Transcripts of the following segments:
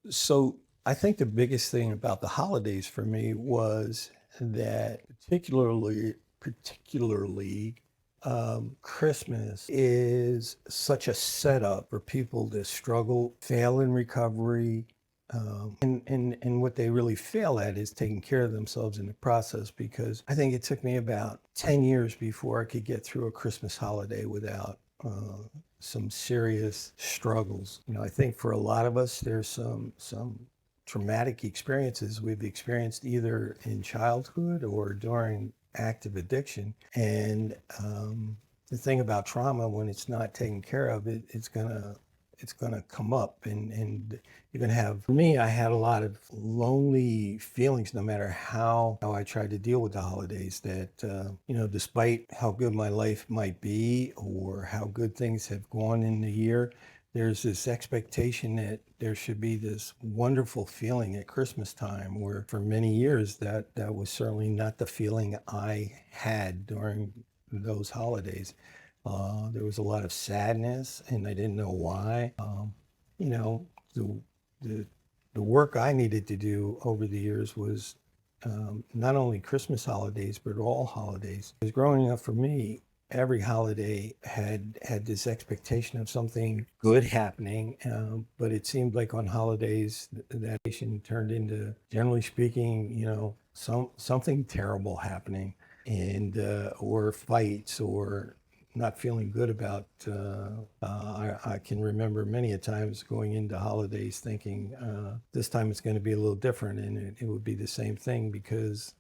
So I think the biggest thing about the holidays for me was that particularly Christmas is such a setup for people to struggle, fail in recovery, and what they really fail at is taking care of themselves in the process. Because I think it took me about 10 years before I could get through a Christmas holiday without some serious struggles. I think for a lot of us, there's some traumatic experiences we've experienced either in childhood or during active addiction. And the thing about trauma, when it's not taken care of, it's gonna come up, and you're gonna have. For me, I had a lot of lonely feelings, no matter how I tried to deal with the holidays. That despite how good my life might be or how good things have gone in the year, there's this expectation that there should be this wonderful feeling at Christmas time, where for many years that was certainly not the feeling I had during those holidays. There was a lot of sadness, and I didn't know why. You know, the, the the work I needed to do over the years was not only Christmas holidays, but all holidays. Because growing up for me, every holiday had this expectation of something good happening, but it seemed like on holidays that expectation turned into, generally speaking, something terrible happening, and or fights or not feeling good about. I can remember many a times going into holidays thinking this time it's going to be a little different, and it would be the same thing because,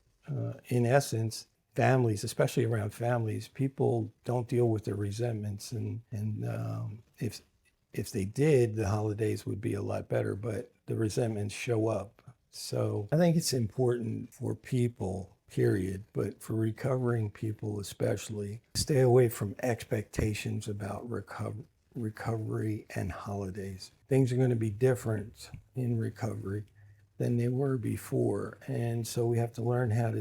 in essence, families, especially around families, people don't deal with their resentments, and if they did, the holidays would be a lot better. But the resentments show up. So I think it's important for people, period, but for recovering people especially, stay away from expectations about recovery and holidays. Things are going to be different in recovery than they were before, and so we have to learn how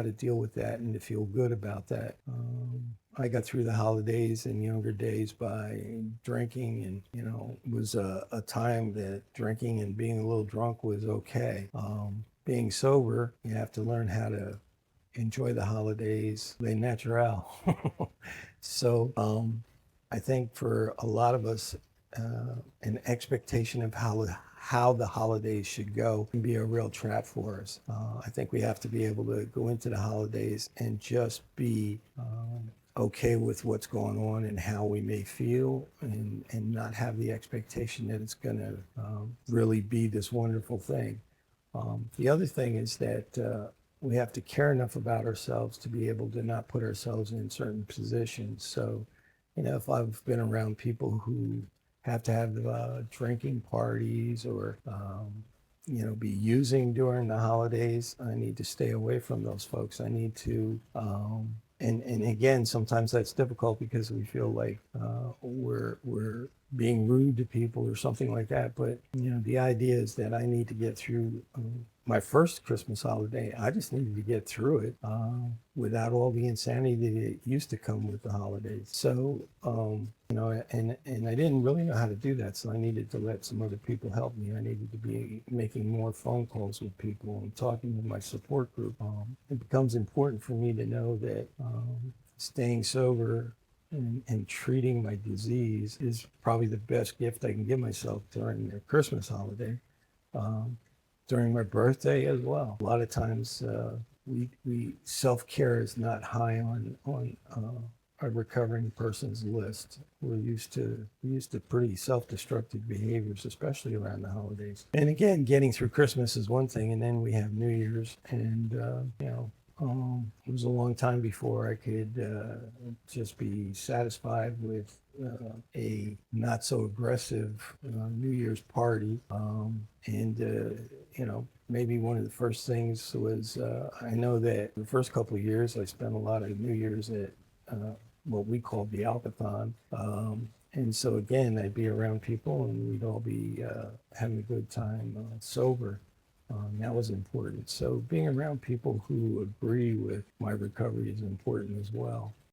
to deal with that and to feel good about that. I got through the holidays in younger days by drinking, and it was a time that drinking and being a little drunk was okay. Being sober, you have to learn how to enjoy the holidays, les naturel. So I think for a lot of us, an expectation of how the holidays should go can be a real trap for us. I think we have to be able to go into the holidays and just be okay with what's going on and how we may feel, and not have the expectation that it's going to really be this wonderful thing. The other thing is that we have to care enough about ourselves to be able to not put ourselves in certain positions. So, if I've been around people who have to have drinking parties or, be using during the holidays, I need to stay away from those folks. I need to, and again, sometimes that's difficult because we feel like we're being rude to people or something like that. But the idea is that I need to get through my first Christmas holiday. I just needed to get through it without all the insanity that used to come with the holidays. So and I didn't really know how to do that, so I needed to let some other people help me. I needed to be making more phone calls with people and talking with my support group. It becomes important for me to know that staying sober and treating my disease is probably the best gift I can give myself during the Christmas holiday, um, during my birthday as well. A lot of times, we self care is not high on a recovering person's list. We're used to pretty self-destructive behaviors, especially around the holidays. And again, getting through Christmas is one thing, and then we have New Year's, and it was a long time before I could just be satisfied with a not so aggressive New Year's party. Maybe one of the first things was, I know that the first couple of years I spent a lot of New Year's at what we called the Alcathon. And so again, I'd be around people and we'd all be having a good time sober. That was important. So being around people who agree with my recovery is important as well.